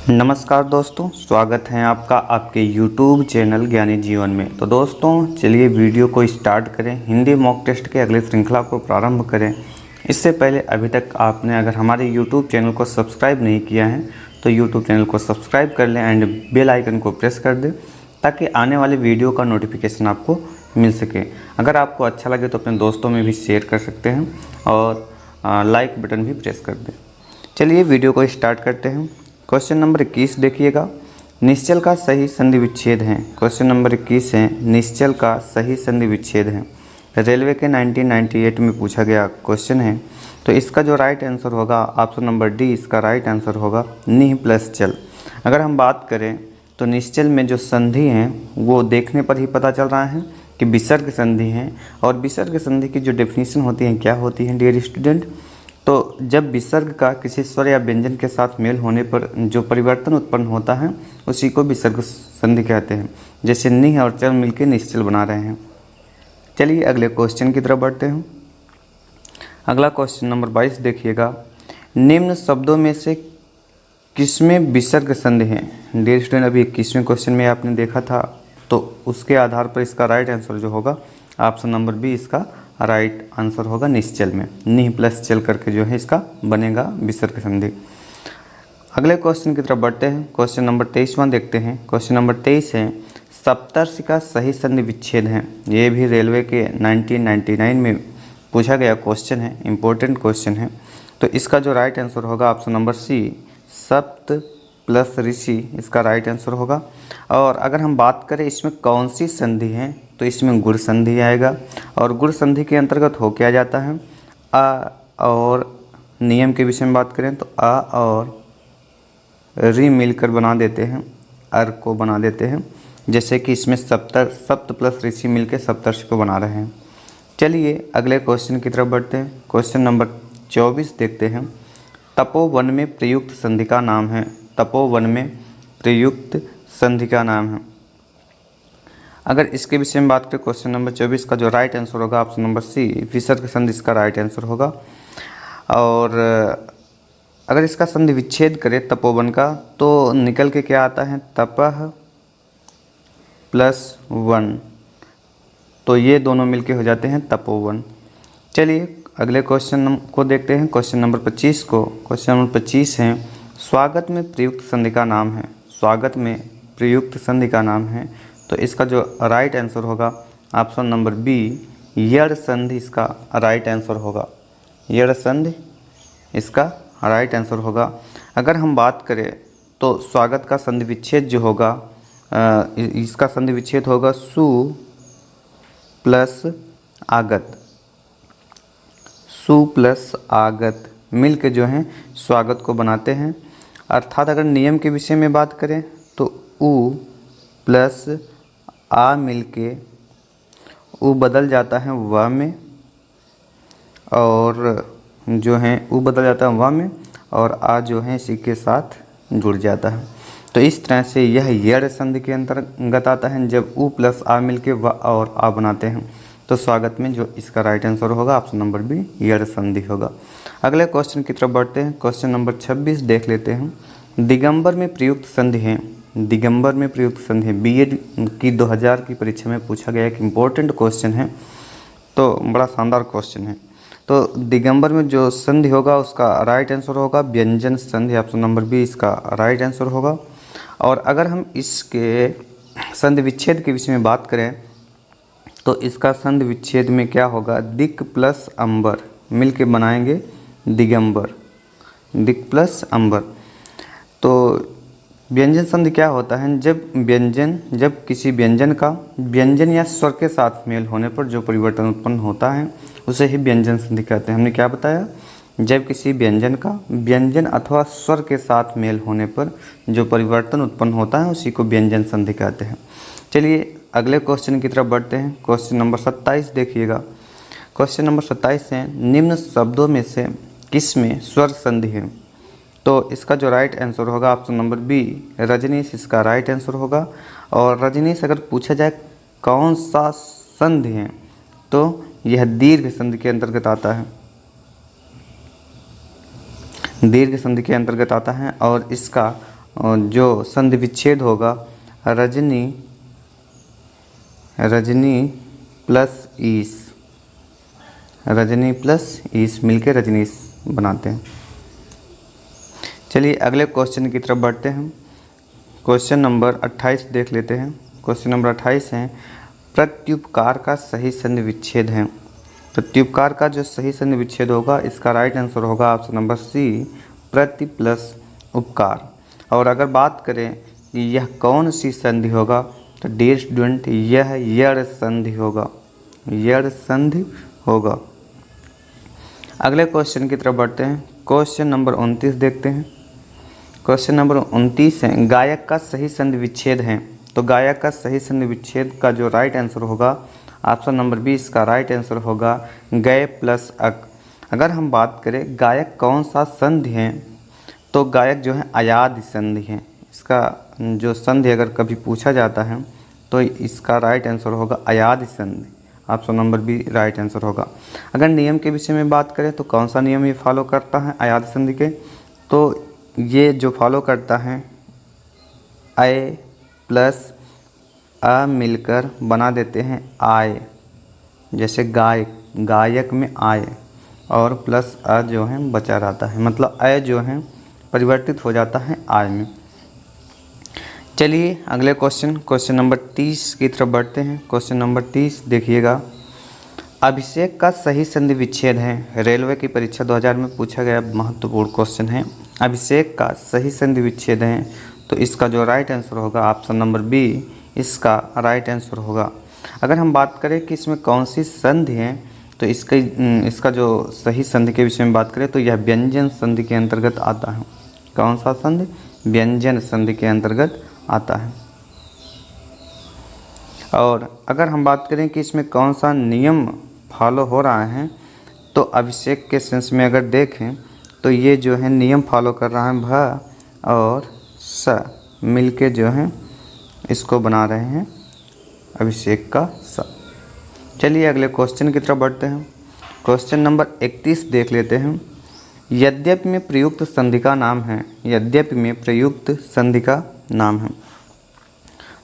नमस्कार दोस्तों, स्वागत है आपका आपके YouTube चैनल ज्ञानी जीवन में। तो दोस्तों चलिए वीडियो को स्टार्ट करें। हिंदी मॉक टेस्ट के अगले श्रृंखला को प्रारंभ करें। इससे पहले अभी तक आपने अगर हमारे YouTube चैनल को सब्सक्राइब नहीं किया है तो YouTube चैनल को सब्सक्राइब कर लें एंड बेल आइकन को प्रेस कर दें ताकि आने वाले वीडियो का नोटिफिकेशन आपको मिल सके। अगर आपको अच्छा लगे तो अपने दोस्तों में भी शेयर कर सकते हैं और लाइक बटन भी प्रेस कर दें। चलिए वीडियो को स्टार्ट करते हैं। क्वेश्चन नंबर 21 देखिएगा, निश्चल का सही संधि विच्छेद है। क्वेश्चन नंबर 21 है, निश्चल का सही संधि विच्छेद है। रेलवे के 1998 में पूछा गया क्वेश्चन है। तो इसका जो राइट आंसर होगा ऑप्शन नंबर डी, इसका राइट आंसर होगा निह प्लस चल। अगर हम बात करें तो निश्चल में जो संधि हैं वो देखने पर ही पता चल रहा है कि विसर्ग संधि हैं। और विसर्ग संधि की जो डेफिनेशन होती है क्या होती है डियर स्टूडेंट, तो जब विसर्ग का किसी स्वर या व्यंजन के साथ मेल होने पर जो परिवर्तन उत्पन्न होता है उसी को विसर्ग संधि कहते हैं। जैसे निह और चल मिलकर निश्चल बना रहे हैं। चलिए अगले क्वेश्चन की तरफ बढ़ते हैं। अगला क्वेश्चन नंबर 22 देखिएगा, निम्न शब्दों में से किसमें विसर्ग संधि है। डियर स्टूडेंट अभी 21वें क्वेश्चन में आपने देखा था, तो उसके आधार पर इसका राइट आंसर जो होगा ऑप्शन नंबर बी, इसका राइट आंसर होगा निश्चल में। निह प्लस चल करके जो है इसका बनेगा विसर्ग संधि। अगले क्वेश्चन की तरफ बढ़ते हैं। क्वेश्चन नंबर 23वां देखते हैं। क्वेश्चन नंबर 23 है, सप्तर्षि का सही संधि विच्छेद है। ये भी रेलवे के 1999 में पूछा गया क्वेश्चन है, इंपॉर्टेंट क्वेश्चन है। तो इसका जो राइट आंसर होगा ऑप्शन नंबर सी, सप्त प्लस ऋषि, इसका राइट आंसर होगा। और अगर हम बात करें इसमें कौन सी संधि है तो इसमें गुण संधि आएगा। और गुण संधि के अंतर्गत हो क्या जाता है, आ और नियम के विषय में बात करें तो आ और रि मिलकर बना देते हैं, अर को बना देते हैं। जैसे कि इसमें सप्त प्लस ऋषि मिलकर सप्तर्षि को बना रहे हैं। चलिए अगले क्वेश्चन की तरफ बढ़ते हैं। क्वेश्चन नंबर 24 देखते हैं, तपोवन में प्रयुक्त संधि का नाम है। तपोवन में प्रयुक्त संधि का नाम है। अगर इसके विषय में बात करें क्वेश्चन नंबर 24 का जो राइट आंसर होगा ऑप्शन नंबर सी, विसर्ग संधि, इसका राइट आंसर होगा। और अगर इसका संधि विच्छेद करें तपोवन का तो निकल के क्या आता है, तपह प्लस वन, तो ये दोनों मिलके हो जाते हैं तपोवन। चलिए अगले क्वेश्चन को देखते हैं, क्वेश्चन नंबर 25 को। क्वेश्चन नंबर 25 है, स्वागत में प्रयुक्त संधि का नाम है। स्वागत में प्रयुक्त संधि का नाम है। तो इसका जो राइट आंसर होगा ऑप्शन नंबर बी, यड़ संधि, इसका राइट आंसर होगा। यड़ संधि इसका राइट आंसर होगा। अगर हम बात करें तो स्वागत का संधि विच्छेद जो होगा, इसका संधि विच्छेद होगा सु प्लस आगत। सु प्लस आगत मिल के जो है स्वागत को बनाते हैं। अर्थात अगर नियम के विषय में बात करें तो उ प्लस आ मिलके उ बदल जाता है व में, और जो है उ बदल जाता है व में और आ जो है इसी के साथ जुड़ जाता है। तो इस तरह से यह यड़ संधि के अंतर्गत आता है। जब उ प्लस आ मिलके व और आ बनाते हैं तो स्वागत में जो इसका राइट आंसर होगा ऑप्शन नंबर बी, यड़ संधि होगा। अगले क्वेश्चन की तरफ बढ़ते हैं। क्वेश्चन नंबर 26 देख लेते हैं, दिगंबर में प्रयुक्त संधि है। दिगंबर में प्रयुक्त संधि है, बीएड की 2000 की परीक्षा में पूछा गया एक इम्पोर्टेंट क्वेश्चन है, तो बड़ा शानदार क्वेश्चन है। तो दिगंबर में जो संधि होगा उसका राइट आंसर होगा व्यंजन संधि, ऑप्शन नंबर बी, इसका राइट आंसर होगा। और अगर हम इसके संधि विच्छेद के विषय में बात करें तो इसका संधि विच्छेद में क्या होगा, दिक् प्लस अंबर मिल के बनाएंगे दिगंबर, दिक् प्लस अंबर। तो व्यंजन संधि क्या होता है, जब किसी व्यंजन का व्यंजन या स्वर के साथ मेल होने पर जो परिवर्तन उत्पन्न होता है उसे ही व्यंजन संधि कहते हैं। हमने क्या बताया, जब किसी व्यंजन का व्यंजन अथवा स्वर के साथ मेल होने पर जो परिवर्तन उत्पन्न होता है उसी को व्यंजन संधि कहते हैं। चलिए अगले क्वेश्चन की तरफ बढ़ते हैं। क्वेश्चन नंबर 27 देखिएगा। क्वेश्चन नंबर 27 है, निम्न शब्दों में से किस में स्वर संधि है। तो इसका जो राइट आंसर होगा ऑप्शन नंबर बी, रजनीश, इसका राइट आंसर होगा। और रजनीश अगर पूछा जाए कौन सा संधि है तो यह दीर्घ संधि के अंतर्गत आता है। दीर्घ संधि के अंतर्गत आता है और इसका जो संधि विच्छेद होगा रजनी प्लस ईश, रजनी प्लस ईश मिलके रजनीश बनाते हैं। चलिए अगले क्वेश्चन की तरफ बढ़ते हैं। क्वेश्चन नंबर 28 देख लेते हैं। क्वेश्चन नंबर 28 है प्रत्युपकार का सही संधि विच्छेद है। प्रत्युपकार का जो सही संधि विच्छेद होगा इसका राइट आंसर होगा ऑप्शन नंबर सी प्रति प्लस उपकार। और अगर बात करें कि यह कौन सी संधि होगा तो डियर स्टूडेंट यह यड़ संधि होगा, यड़ संधि होगा। अगले क्वेश्चन की तरफ बढ़ते हैं। क्वेश्चन नंबर 29 देखते हैं। क्वेश्चन नंबर 29 है गायक का सही संधि विच्छेद है। तो गायक का सही संधि विच्छेद का जो राइट आंसर होगा ऑप्शन नंबर 20 का राइट आंसर होगा गय प्लस अक। अगर हम बात करें गायक कौन सा संधि है तो गायक जो है अयाद संधि है। इसका जो संधि अगर कभी पूछा जाता है तो इसका राइट आंसर होगा अयाद संधि, option number B right answer होगा। अगर नियम के विषय में बात करें तो कौन सा नियम ये फॉलो करता है अयाद संधि के, तो ये जो फॉलो करता है अय प्लस अ मिलकर बना देते हैं आय, जैसे गायक में आय और प्लस अ जो है बचा रहता है, मतलब अय जो है परिवर्तित हो जाता है आय में। चलिए अगले क्वेश्चन नंबर 30 की तरफ बढ़ते हैं। क्वेश्चन नंबर 30 देखिएगा अभिषेक का सही संधि विच्छेद है। रेलवे की परीक्षा 2000 में पूछा गया महत्वपूर्ण क्वेश्चन है। अभिषेक का सही संधि विच्छेद है तो इसका जो राइट आंसर होगा ऑप्शन नंबर बी इसका राइट आंसर होगा। अगर हम बात करें कि इसमें कौन सी संधि है तो इसका जो सही संधि के विषय में बात करें तो यह व्यंजन संधि के अंतर्गत आता है। कौन सा संधि? व्यंजन संधि के अंतर्गत आता है। और अगर हम बात करें कि इसमें कौन सा नियम फॉलो हो रहा है तो अभिषेक के सेंस में अगर देखें तो ये जो है नियम फॉलो कर रहा है भ और स मिलके जो है इसको बना रहे हैं अभिषेक का स। चलिए अगले क्वेश्चन की तरफ बढ़ते हैं। क्वेश्चन नंबर 31 देख लेते हैं। यद्यपि में प्रयुक्त संधि का नाम है, यद्यपि में प्रयुक्त संधि का नाम है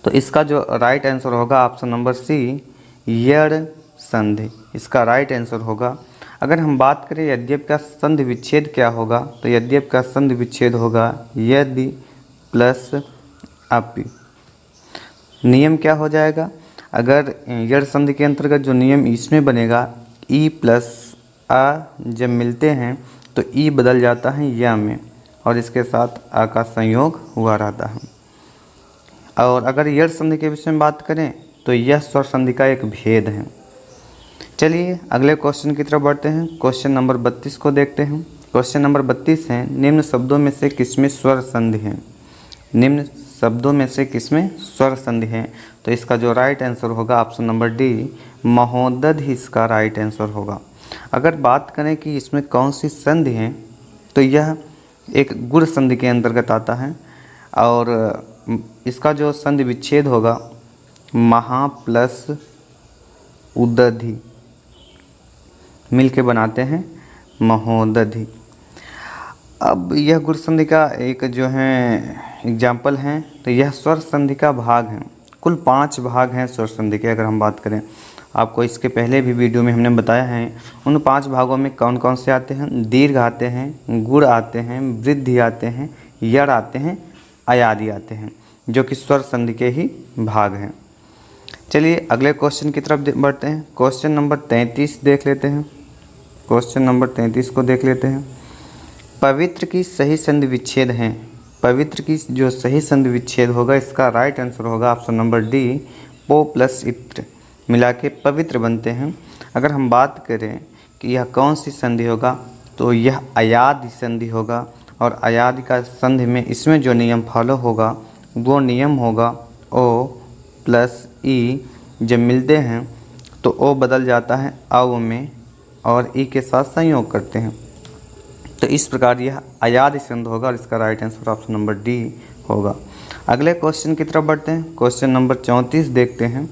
तो इसका जो राइट आंसर होगा ऑप्शन नंबर सी यड़ संधि, इसका राइट आंसर होगा। अगर हम बात करें यद्यपि का संधि विच्छेद क्या होगा तो यद्यपि का संधि विच्छेद होगा यदि प्लस अपि। नियम क्या हो जाएगा? अगर यड़ संधि के अंतर्गत जो नियम इसमें बनेगा ई प्लस आ जब मिलते हैं तो ई बदल जाता है या में और इसके साथ आ का संयोग हुआ रहता है। और अगर यड़ संधि के विषय में बात करें तो यह स्वर संधि का एक भेद है। चलिए अगले क्वेश्चन की तरफ बढ़ते हैं। क्वेश्चन नंबर 32 को देखते हैं। क्वेश्चन नंबर 32 है निम्न शब्दों में से किसमें स्वर संधि है? निम्न शब्दों में से किसमें स्वर संधि है? तो इसका जो राइट आंसर होगा ऑप्शन नंबर डी महोदध ही इसका राइट आंसर होगा। अगर बात करें कि इसमें कौन सी संधि है तो यह एक गुण संधि के अंतर्गत आता है और इसका जो संधि विच्छेद होगा महा प्लस उदधि मिलके बनाते हैं महोदधि। अब यह गुण संधि का एक जो है एग्जाम्पल है तो यह स्वर संधि का भाग है। कुल 5 भाग हैं स्वर संधि के। अगर हम बात करें आपको इसके पहले भी वीडियो में हमने बताया है उन 5 भागों में कौन कौन से आते हैं। दीर्घ आते हैं, गुण आते हैं, वृद्धि आते हैं, यड़ आते हैं, अयादि आते हैं जो कि स्वर संधि के ही भाग हैं। चलिए अगले क्वेश्चन की तरफ बढ़ते हैं। क्वेश्चन नंबर 33 देख लेते हैं। क्वेश्चन नंबर 33 को देख लेते हैं। पवित्र की सही संधि विच्छेद है। पवित्र की जो सही संधि विच्छेद होगा इसका राइट आंसर होगा ऑप्शन नंबर डी पो प्लस इत्र मिला के पवित्र बनते हैं। अगर हम बात करें कि यह कौन सी संधि होगा तो यह अयादि संधि होगा और अयादि का संधि में इसमें जो नियम फॉलो होगा वो नियम होगा ओ प्लस ई जब मिलते हैं तो ओ बदल जाता है अव में और ई के साथ संयोग करते हैं तो इस प्रकार यह अयादि संधि होगा और इसका right answer option number D होगा। अगले क्वेश्चन की तरफ बढ़ते हैं। क्वेश्चन नंबर 34 देखते हैं।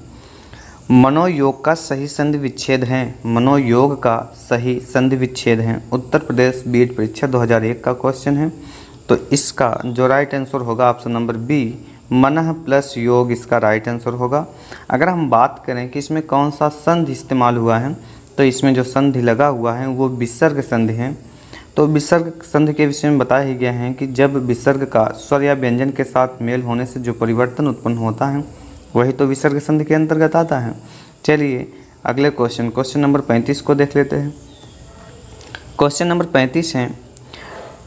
मनोयोग का सही संधि विच्छेद है। मनोयोग का सही संधि विच्छेद है। उत्तर प्रदेश बीएड परीक्षा 2001 का क्वेश्चन है। तो इसका जो राइट आंसर होगा ऑप्शन नंबर बी मनः प्लस योग इसका राइट आंसर होगा। अगर हम बात करें कि इसमें कौन सा संधि इस्तेमाल हुआ है, तो इसमें जो संधि लगा हुआ है वो विसर्ग संधि है। तो विसर्ग संधि के विषय में बताया ही गया है कि जब विसर्ग का स्वर या व्यंजन के साथ मेल होने से जो परिवर्तन उत्पन्न होता है वही तो विसर्ग संधि के अंतर्गत आता है। चलिए अगले क्वेश्चन नंबर 35 को देख लेते हैं। क्वेश्चन नंबर 35 है,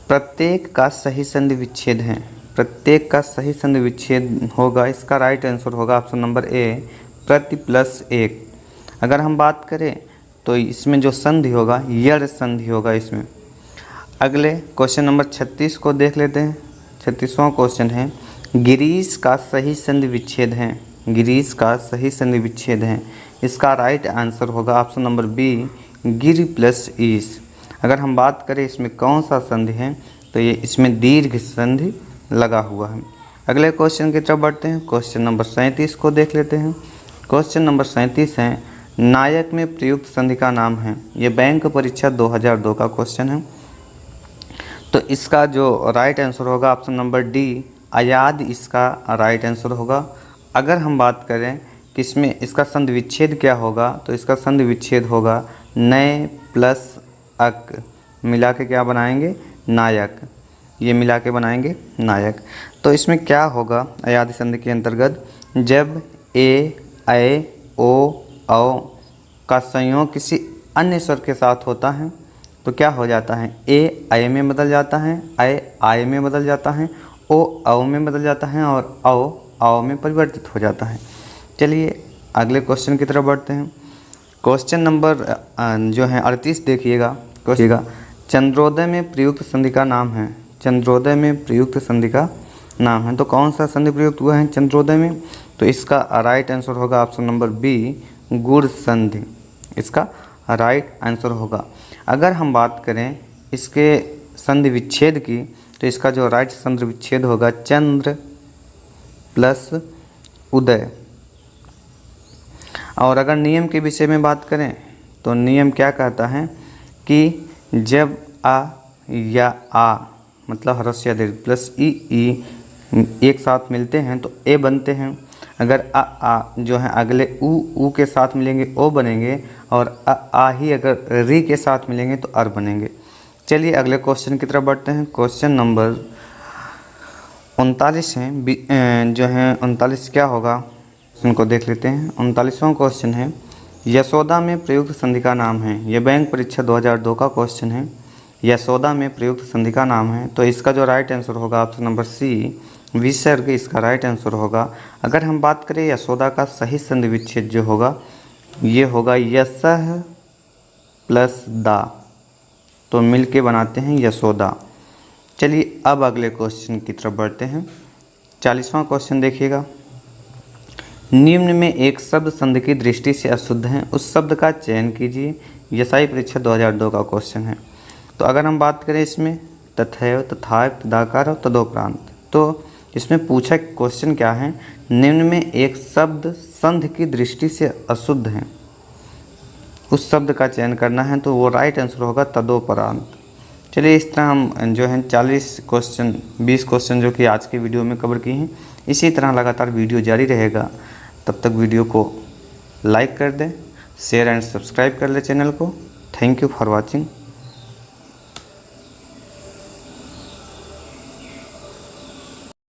प्रत्येक का सही संधि विच्छेद है। प्रत्येक का सही संधि विच्छेद होगा, इसका राइट आंसर होगा ऑप्शन नंबर ए प्रति प्लस एक। अगर हम बात करें तो इसमें जो संधि होगा यड़ संधि होगा इसमें। अगले क्वेश्चन नंबर 36 को देख लेते हैं। 36वां क्वेश्चन है, गिरीश का सही संधि विच्छेद है। गिरीश का सही संधि विच्छेद है, इसका राइट आंसर होगा ऑप्शन नंबर बी गिर प्लस ईश। अगर हम बात करें इसमें कौन सा संधि है, तो ये इसमें दीर्घ संधि लगा हुआ है। अगले क्वेश्चन की तरफ बढ़ते हैं। क्वेश्चन नंबर 37 को देख लेते हैं। क्वेश्चन नंबर 37 है, नायक में प्रयुक्त संधि का नाम है। ये बैंक परीक्षा 2002 का क्वेश्चन है। तो इसका जो राइट आंसर होगा ऑप्शन नंबर डी अयाद इसका राइट आंसर होगा। अगर हम बात करें कि इसमें इसका संधि विच्छेद क्या होगा, तो इसका संधि विच्छेद होगा नए प्लस अक मिला के क्या बनाएंगे नायक, ये मिला के बनाएंगे नायक। तो इसमें क्या होगा अयाद संधि के अंतर्गत, जब ए ऐ ओ औ का संयोग किसी अन्य स्वर के साथ होता है तो क्या हो जाता है, ए ऐ में बदल जाता है, ऐ आय में बदल जाता है, ओ औ में बदल जाता है और औ औ में परिवर्तित हो जाता है। चलिए अगले क्वेश्चन की तरफ बढ़ते हैं। क्वेश्चन नंबर जो है 38 देखिएगा। चंद्रोदय में प्रयुक्त संधि का नाम है। चंद्रोदय में प्रयुक्त संधि का नाम है, तो कौन सा संधि प्रयुक्त हुआ है चंद्रोदय में, तो इसका राइट आंसर होगा ऑप्शन नंबर बी गुण संधि, इसका राइट आंसर होगा। अगर हम बात करें इसके संधि विच्छेद की, तो इसका जो राइट संधि विच्छेद होगा चंद्र प्लस उदय। और अगर नियम के विषय में बात करें तो नियम क्या कहता है कि जब आ या आ मतलब ह्रस्व दीर्घ प्लस ई एक साथ मिलते हैं तो ए बनते हैं। अगर आ जो है अगले ऊ के साथ मिलेंगे ओ बनेंगे, और आ ही अगर री के साथ मिलेंगे तो अर बनेंगे। चलिए अगले क्वेश्चन की तरफ बढ़ते हैं। क्वेश्चन नंबर 39 है, जो है 39 क्या होगा उनको देख लेते हैं। 39वां क्वेश्चन है, यशोदा में प्रयुक्त संधि का नाम है। यह बैंक परीक्षा 2002 का क्वेश्चन है। यशोदा में प्रयुक्त संधि का नाम है, तो इसका जो राइट आंसर होगा ऑप्शन नंबर सी विसर्ग इसका राइट आंसर होगा। अगर हम बात करें यशोदा का सही संधि विच्छेद जो होगा ये होगा यशः प्लस दा, तो मिल के बनाते हैं यशोदा। चलिए अब अगले क्वेश्चन की तरफ बढ़ते हैं। 40वां क्वेश्चन देखिएगा, निम्न में एक शब्द संधि की दृष्टि से अशुद्ध है, उस शब्द का चयन कीजिए। यशाई परीक्षा 2002 का क्वेश्चन है। तो अगर हम बात करें इसमें तथैव तथाव तदाकार और तदोपरांत, तो इसमें पूछा क्वेश्चन क्या है, निम्न में एक शब्द संधि की दृष्टि से अशुद्ध है, उस शब्द का चयन करना है, तो वो राइट आंसर होगा तदोपरांत। चलिए इस तरह हम जो है 20 क्वेश्चन जो कि आज के वीडियो में कवर किए हैं, इसी तरह लगातार वीडियो जारी रहेगा। तब तक वीडियो को लाइक कर दें, शेयर एंड सब्सक्राइब कर लें चैनल को। Thank you for watching.